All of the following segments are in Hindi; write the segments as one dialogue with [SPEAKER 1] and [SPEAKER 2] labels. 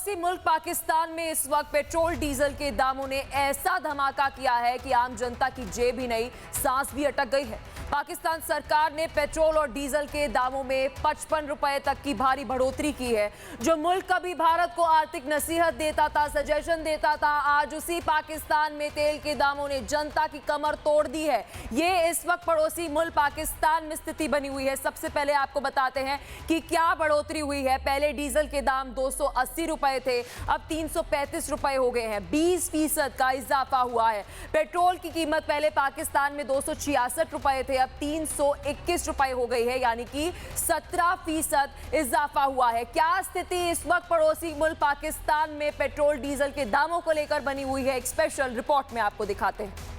[SPEAKER 1] पड़ोसी मुल्क पाकिस्तान में इस वक्त पेट्रोल डीजल के दामों ने ऐसा धमाका किया है कि आम जनता की जेब ही नहीं, सांस भी अटक गई है। पाकिस्तान सरकार ने पेट्रोल और डीजल के दामों में 55 रुपए तक की भारी बढ़ोतरी की है। जो मुल्क कभी भारत को आर्थिक नसीहत देता था, सजेशन देता था, आज उसी पाकिस्तान में तेल के दामों ने जनता की कमर तोड़ दी है। ये इस वक्त पड़ोसी मुल्क पाकिस्तान में स्थिति बनी हुई है। सबसे पहले आपको बताते हैं कि क्या बढ़ोतरी हुई है। पहले डीजल के दाम 280 रुपए थे, अब 335 रुपए हो गए हैं। 20% का इजाफा हुआ है। पेट्रोल की कीमत पहले पाकिस्तान में 266 रुपए थे, अब 321 रुपए हो गई है, यानी कि 17% इजाफा हुआ है। क्या स्थिति इस वक्त पड़ोसी मुल्क पाकिस्तान में पेट्रोल डीजल के दामों को लेकर बनी हुई है, एक स्पेशल रिपोर्ट में आपको दिखाते हैं।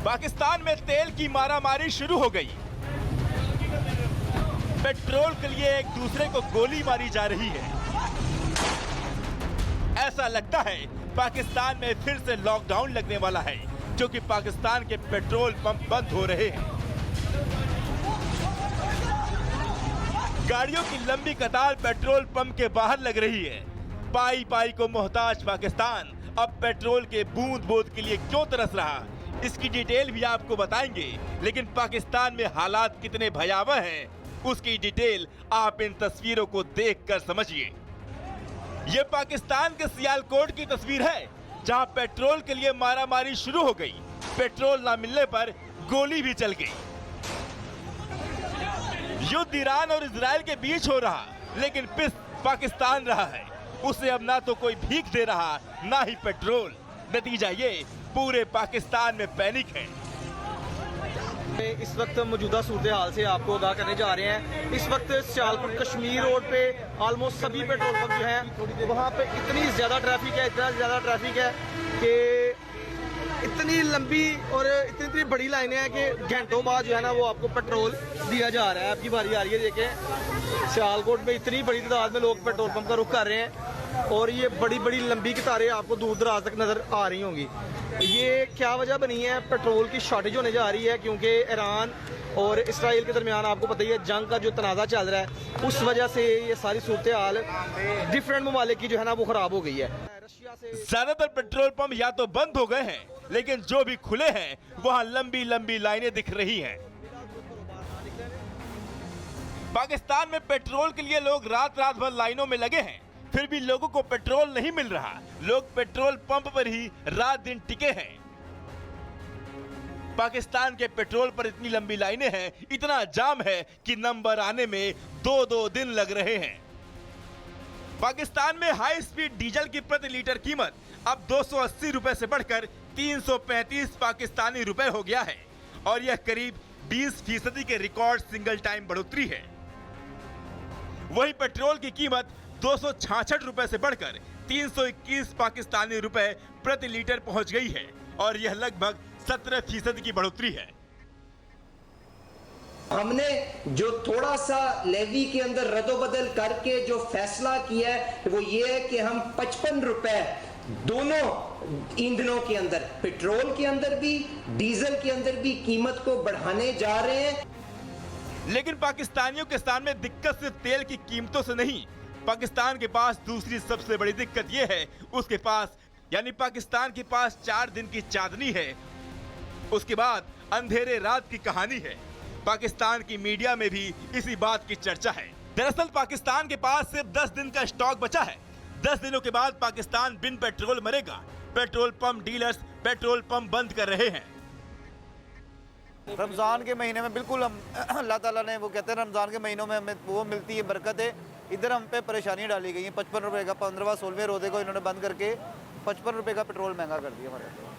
[SPEAKER 2] पाकिस्तान में तेल की मारामारी शुरू हो गई। पेट्रोल के लिए एक दूसरे को गोली मारी जा रही है। ऐसा लगता है पाकिस्तान में फिर से लॉकडाउन लगने वाला है, क्योंकि पाकिस्तान के पेट्रोल पंप बंद हो रहे हैं। गाड़ियों की लंबी कतार पेट्रोल पंप के बाहर लग रही है। पाई पाई को मोहताज पाकिस्तान अब पेट्रोल के बूंद बूंद के लिए क्यों तरस रहा, इसकी डिटेल भी आपको बताएंगे। लेकिन पाकिस्तान में हालात कितने भयावह हैं, उसकी डिटेल आप इन तस्वीरों को देखकर समझिए। ये पाकिस्तान के सियालकोट की तस्वीर है, जहां पेट्रोल के लिए मारामारी शुरू हो गई। पेट्रोल ना मिलने पर गोली भी चल गई। युद्ध ईरान और इजराइल के बीच हो रहा, लेकिन पिस पाकिस्तान रहा है। उसे अब ना तो कोई भीख दे रहा, ना ही पेट्रोल। नतीजा ये, पूरे पाकिस्तान में पैनिक है।
[SPEAKER 3] इस वक्त मौजूदा सूरत हाल से आपको आगाह करने जा रहे हैं। इस वक्त सियालकोट कश्मीर रोड पे ऑलमोस्ट सभी पेट्रोल पंप जो हैं वहाँ पे इतनी ज़्यादा ट्रैफिक है कि इतनी लंबी और इतनी बड़ी लाइनें हैं कि घंटों बाद जो है ना वो आपको पेट्रोल दिया जा रहा है। आपकी बारी आ रही है। देखें, सियालकोट में इतनी बड़ी तादाद में लोग पेट्रोल पंप का रुख कर रहे हैं और ये बड़ी बड़ी लंबी कतारें आपको दूर दराज तक नज़र आ रही होंगी। ये क्या वजह बनी है? पेट्रोल की शॉर्टेज होने जा रही है, क्योंकि ईरान और इसराइल के दरमियान आपको पता ही है जंग का जो तनाज़ा चल रहा है, उस वजह से ये सारी सूरत हाल डिफरेंट ममालिक की जो है ना वो खराब हो गई है।
[SPEAKER 2] ज्यादातर पेट्रोल पंप या तो बंद हो गए हैं, लेकिन जो भी खुले हैं वहां लंबी लंबी लाइनें दिख रही हैं। पाकिस्तान में पेट्रोल के लिए लोग रात रात भर लाइनों में लगे हैं, फिर भी लोगों को पेट्रोल नहीं मिल रहा। लोग पेट्रोल पंप पर ही रात दिन टिके हैं। पाकिस्तान के पेट्रोल पर इतनी लंबी लाइनें हैं, इतना जाम है कि नंबर आने में 2-2 दिन लग रहे हैं। पाकिस्तान में हाई स्पीड डीजल की प्रति लीटर कीमत अब 280 रुपए से बढ़कर 335 पाकिस्तानी रुपए हो गया है, और यह करीब 20% के रिकॉर्ड सिंगल टाइम बढ़ोतरी है। वही पेट्रोल की कीमत 266 रुपए से बढ़कर 321 पाकिस्तानी रुपए प्रति लीटर पहुंच गई है, और यह लगभग 17% की बढ़ोतरी है।
[SPEAKER 4] हमने जो थोड़ा सा लेवी के अंदर रद्दोबदल करके जो फैसला किया है वो ये है कि हम 55 रुपए दोनों ईंधनों के अंदर, पेट्रोल के अंदर भी डीजल के अंदर भी कीमत को बढ़ाने जा रहे हैं।
[SPEAKER 2] लेकिन पाकिस्तानियों के सामने दिक्कत सिर्फ तेल की कीमतों से नहीं, पाकिस्तान के पास दूसरी सबसे बड़ी दिक्कत यह है, उसके पास यानी पाकिस्तान के पास 4 दिन की चांदनी है, उसके बाद अंधेरे रात की कहानी है। पाकिस्तान की मीडिया में भी इसी बात की चर्चा है। दरअसल पाकिस्तान के पास सिर्फ 10 दिन का स्टॉक बचा है। 10 दिनों के बाद पाकिस्तान बिन पेट्रोल मरेगा। Petrol pump dealers petrol pump बंद कर रहे हैं।
[SPEAKER 5] रमज़ान के महीने में बिल्कुल हम अल्लाह ताला ने वो कहते हैं रमज़ान के महीनों में हमें वो मिलती है बरकत है। इधर हम पे परेशानी डाली गई है। 55 रुपये का 15वां-16वें रोजे को इन्होंने बंद करके 55 रुपये का पेट्रोल महंगा कर दिया हमारे।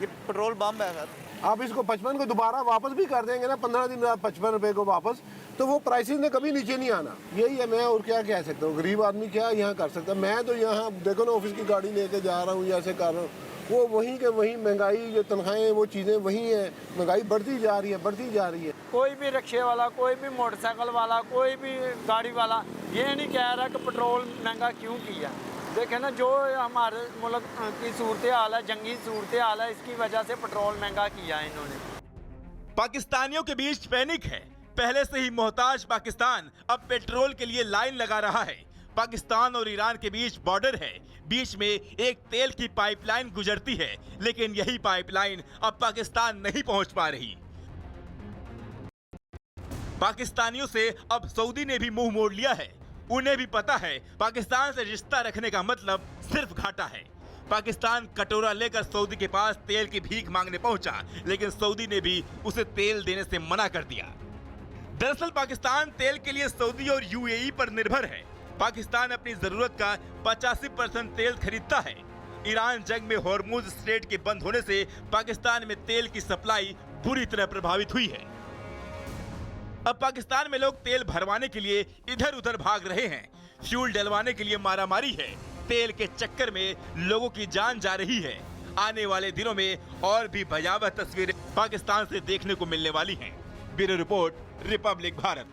[SPEAKER 5] ये पेट्रोल बम है सर।
[SPEAKER 6] आप इसको 55 को दोबारा वापस भी कर देंगे ना, 15 दिन बाद 55 रुपये को वापस, तो वो प्राइसेस ने कभी नीचे नहीं आना। यही है, मैं और क्या कह सकता हूँ। गरीब आदमी क्या यहाँ कर सकता है? मैं तो यहाँ देखो ना, ऑफिस की गाड़ी लेके जा रहा हूँ, ऐसे कर रहा हूँ, वो वहीं के वहीं महंगाई, जो तनख्वाहें, वो चीज़ें वहीं हैं। महंगाई बढ़ती जा रही है।
[SPEAKER 7] कोई भी रिक्शे वाला, कोई भी मोटरसाइकिल वाला, कोई भी गाड़ी वाला ये नहीं कह रहा कि पेट्रोल महंगा क्यों किया। देखें ना, जो हमारे मुल्क की सूरत हाल है, जंगी सूरत हाल है, इसकी वजह से पेट्रोल महंगा किया है इन्होंने।
[SPEAKER 2] पाकिस्तानियों के बीच पैनिक है। पहले से ही मोहताज पाकिस्तान अब पेट्रोल के लिए लाइन लगा रहा है। पाकिस्तान और ईरान के बीच बॉर्डर है, बीच में एक तेल की पाइपलाइन गुजरती है, लेकिन यही पाइपलाइन अब पाकिस्तान नहीं पहुंच पा रही। पाकिस्तानियों से अब सऊदी ने भी मुंह मोड़ लिया है। उन्हें भी पता है पाकिस्तान से रिश्ता रखने का मतलब सिर्फ घाटा है। पाकिस्तान कटोरा लेकर सऊदी के पास तेल की भीख मांगने पहुंचा, लेकिन सऊदी ने भी उसे तेल देने से मना कर दिया। दरअसल पाकिस्तान तेल के लिए सऊदी और यूएई पर निर्भर है। पाकिस्तान अपनी जरूरत का 85% तेल खरीदता है। ईरान जंग में हॉर्मुज स्ट्रेट के बंद होने से पाकिस्तान में तेल की सप्लाई बुरी तरह प्रभावित हुई है। अब पाकिस्तान में लोग तेल भरवाने के लिए इधर उधर भाग रहे हैं। फ्यूल डलवाने के लिए मारामारी है। तेल के चक्कर में लोगों की जान जा रही है। आने वाले दिनों में और भी भयावह तस्वीरें पाकिस्तान से देखने को मिलने वाली हैं। Bureau report, Republic Bharat.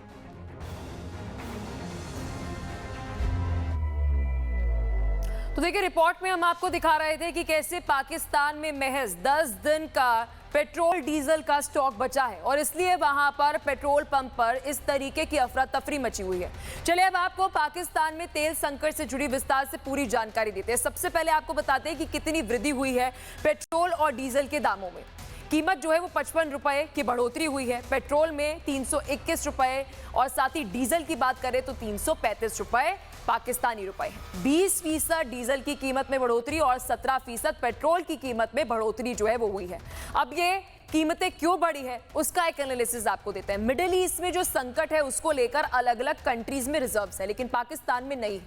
[SPEAKER 1] तो देखिए, रिपोर्ट में हम आपको दिखा रहे थे कि कैसे पाकिस्तान में महज 10 दिन का पेट्रोल डीजल का स्टॉक बचा है और इसलिए वहां पर पेट्रोल पंप पर इस तरीके की अफरा तफरी मची हुई है। चलिए अब आपको पाकिस्तान में तेल संकट से जुड़ी विस्तार से पूरी जानकारी देते हैं। सबसे पहले आपको बताते हैं कि कितनी वृद्धि हुई है पेट्रोल और डीजल के दामों में। कीमत जो है वो 55 रुपए की बढ़ोतरी हुई है। पेट्रोल में 321 रुपए और साथ ही डीजल की बात करें तो 335 रुपए पाकिस्तानी रुपए है। 20% डीजल की कीमत में बढ़ोतरी और 17% पेट्रोल की कीमत में बढ़ोतरी जो है वो हुई है। अब ये कीमतें क्यों बढ़ी है उसका एक एनालिसिस आपको देते हैं। मिडिल ईस्ट में जो संकट है उसको लेकर अलग अलग कंट्रीज में रिजर्व्स है, लेकिन पाकिस्तान में नहीं।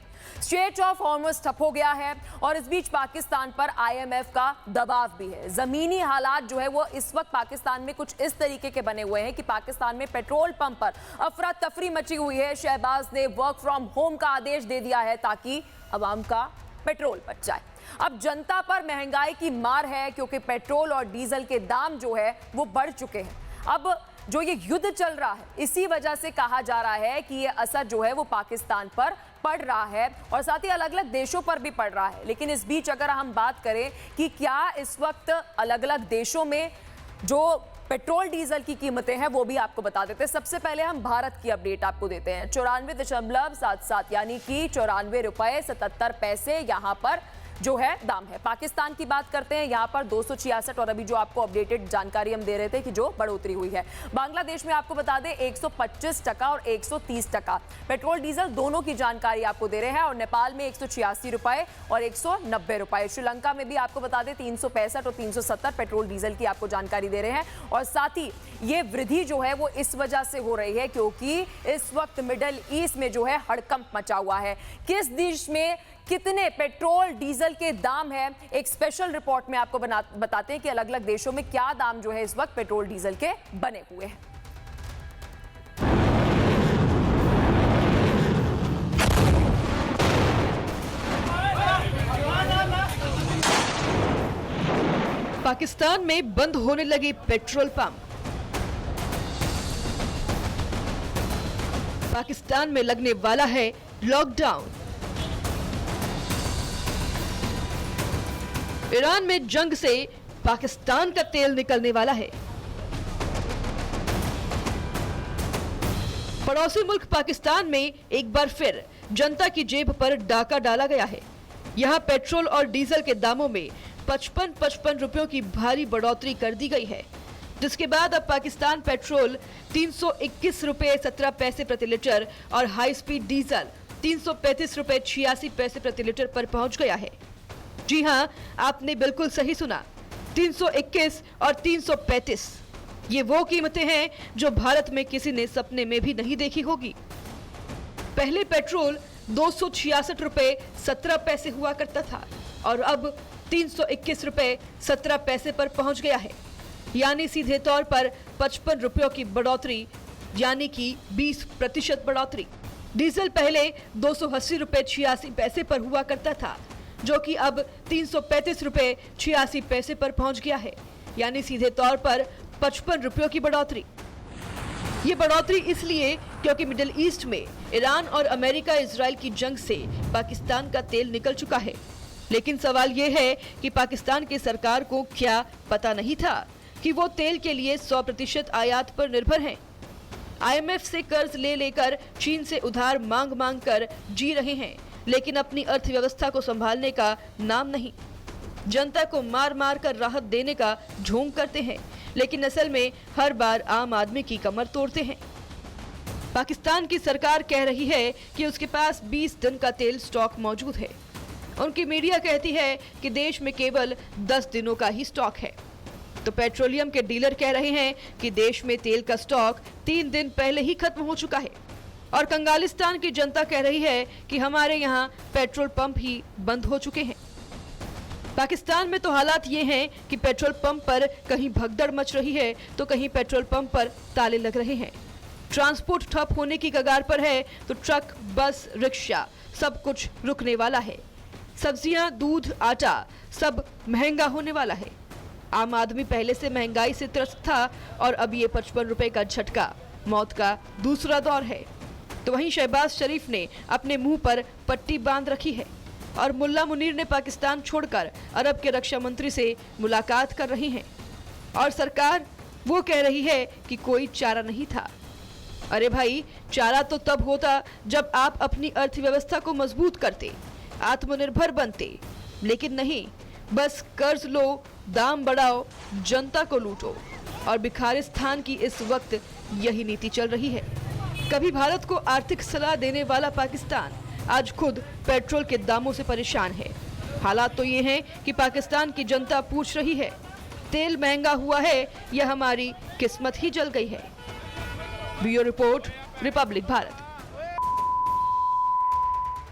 [SPEAKER 1] स्ट्रेट ऑफ हॉर्मुज ठप हो गया है और इस बीच पाकिस्तान पर IMF का दबाव भी है। जमीनी हालात जो है वो इस वक्त पाकिस्तान में कुछ इस तरीके के बने हुए हैं कि पाकिस्तान में पेट्रोल पंप पर अफरा तफरी मची हुई है। शहबाज ने वर्क फ्रॉम होम का आदेश दे दिया है ताकि अवाम का पेट्रोल बच जाए। अब जनता पर महंगाई की मार है क्योंकि पेट्रोल और डीजल के दाम जो है वो बढ़ चुके हैं। अब जो ये युद्ध चल रहा है इसी वजह से कहा जा रहा है कि ये असर जो है वो पाकिस्तान पर पड़ रहा है और साथ ही अलग अलग देशों पर भी पड़ रहा है। लेकिन इस बीच अगर हम बात करें कि क्या इस वक्त अलग अलग देशों में जो पेट्रोल डीजल की कीमतें हैं वो भी आपको बता देते हैं। सबसे पहले हम भारत की अपडेट आपको देते हैं। 94.77 यानी कि 94 रुपए 77 पैसे यहाँ पर जो है दाम है। पाकिस्तान की बात करते हैं, यहाँ पर 266 और अभी जो आपको अपडेटेड जानकारी हम दे रहे थे कि जो बढ़ोतरी हुई है। बांग्लादेश में आपको बता दें 125 टका और 130 टका पेट्रोल डीजल दोनों की जानकारी आपको दे रहे हैं और नेपाल में 186 रुपए और 190 रुपए। श्रीलंका में भी आपको बता दें 365 और 370 पेट्रोल डीजल की आपको जानकारी दे रहे हैं। और साथ ही ये वृद्धि जो है वो इस वजह से हो रही है क्योंकि इस वक्त मिडल ईस्ट में जो है हड़कंप मचा हुआ है। किस देश में कितने पेट्रोल डीजल के दाम है, एक स्पेशल रिपोर्ट में आपको बताते हैं कि अलग अलग देशों में क्या दाम जो है इस वक्त पेट्रोल डीजल के बने हुए हैं।
[SPEAKER 8] पाकिस्तान में बंद होने लगे पेट्रोल पंप। पाकिस्तान में लगने वाला है लॉकडाउन। ईरान में जंग से पाकिस्तान का तेल निकलने वाला है। पड़ोसी मुल्क पाकिस्तान में एक बार फिर जनता की जेब पर डाका डाला गया है। यहां पेट्रोल और डीजल के दामों में 55 रुपयों की भारी बढ़ोतरी कर दी गई है, जिसके बाद अब पाकिस्तान पेट्रोल 321 रुपए 17 पैसे प्रति लीटर और हाई स्पीड डीजल 335 रुपए 86 पैसे प्रति लीटर पर पहुंच गया है। जी हां, आपने बिल्कुल सही सुना, 321 और 335। ये वो कीमतें हैं जो भारत में किसी ने सपने में भी नहीं देखी होगी। पहले पेट्रोल 266 रुपए 17 पैसे हुआ करता था और अब 321 रुपए 17 पैसे पर पहुंच गया है, यानी सीधे तौर पर 55 रुपयों की बढ़ोतरी, यानी कि 20% बढ़ोतरी। डीजल पहले 280 रुपए 86 पैसे पर हुआ करता था, जो कि अब 335 रुपए 86 पैसे पर पहुंच गया है, यानी सीधे तौर पर 55 रुपयों की बढ़ोतरी। ये बढ़ोतरी इसलिए क्योंकि मिडिल ईस्ट में ईरान और अमेरिका इजराइल की जंग से पाकिस्तान का तेल निकल चुका है। लेकिन सवाल ये है कि पाकिस्तान की सरकार को क्या पता नहीं था कि वो तेल के लिए 100% आयात पर निर्भर हैं। IMF से कर्ज ले लेकर चीन से उधार मांग मांग कर जी रहे हैं, लेकिन अपनी अर्थव्यवस्था को संभालने का नाम नहीं। जनता को मार मार कर राहत देने का ढोंग करते हैं, लेकिन असल में हर बार आम आदमी की कमर तोड़ते हैं। पाकिस्तान की सरकार कह रही है कि उसके पास 20 दिन का तेल स्टॉक मौजूद है। उनकी मीडिया कहती है कि देश में केवल 10 दिनों का ही स्टॉक है। तो पेट्रोलियम के डीलर कह रहे हैं कि देश में तेल का स्टॉक 3 दिन पहले ही खत्म हो चुका है। और कंगालिस्तान की जनता कह रही है कि हमारे यहाँ पेट्रोल पंप ही बंद हो चुके हैं। पाकिस्तान में तो हालात ये हैं कि पेट्रोल पंप पर कहीं भगदड़ मच रही है तो कहीं पेट्रोल पंप पर ताले लग रहे हैं। ट्रांसपोर्ट ठप होने की कगार पर है तो ट्रक, बस, रिक्शा सब कुछ रुकने वाला है। सब्जियां, दूध, आटा सब महंगा होने वाला है। आम आदमी पहले से महंगाई से त्रस्त था और अब ये 55 रुपए का झटका मौत का दूसरा दौर है। तो वहीं शहबाज शरीफ ने अपने मुंह पर पट्टी बांध रखी है और मुल्ला मुनीर ने पाकिस्तान छोड़कर अरब के रक्षा मंत्री से मुलाकात कर रहे हैं और सरकार वो कह रही है कि कोई चारा नहीं था। अरे भाई, चारा तो तब होता जब आप अपनी अर्थव्यवस्था को मजबूत करते, आत्मनिर्भर बनते, लेकिन नहीं, बस कर्ज लो, दाम बढ़ाओ, जनता को लूटो। और भिखारिस्तान की इस वक्त यही नीति चल रही है। कभी भारत को आर्थिक सलाह देने वाला पाकिस्तान आज खुद पेट्रोल के दामों से परेशान है। हालात तो ये हैं कि पाकिस्तान की जनता पूछ रही है, तेल महंगा हुआ है या हमारी किस्मत ही जल गई है। Bureau report, Republic Bharat.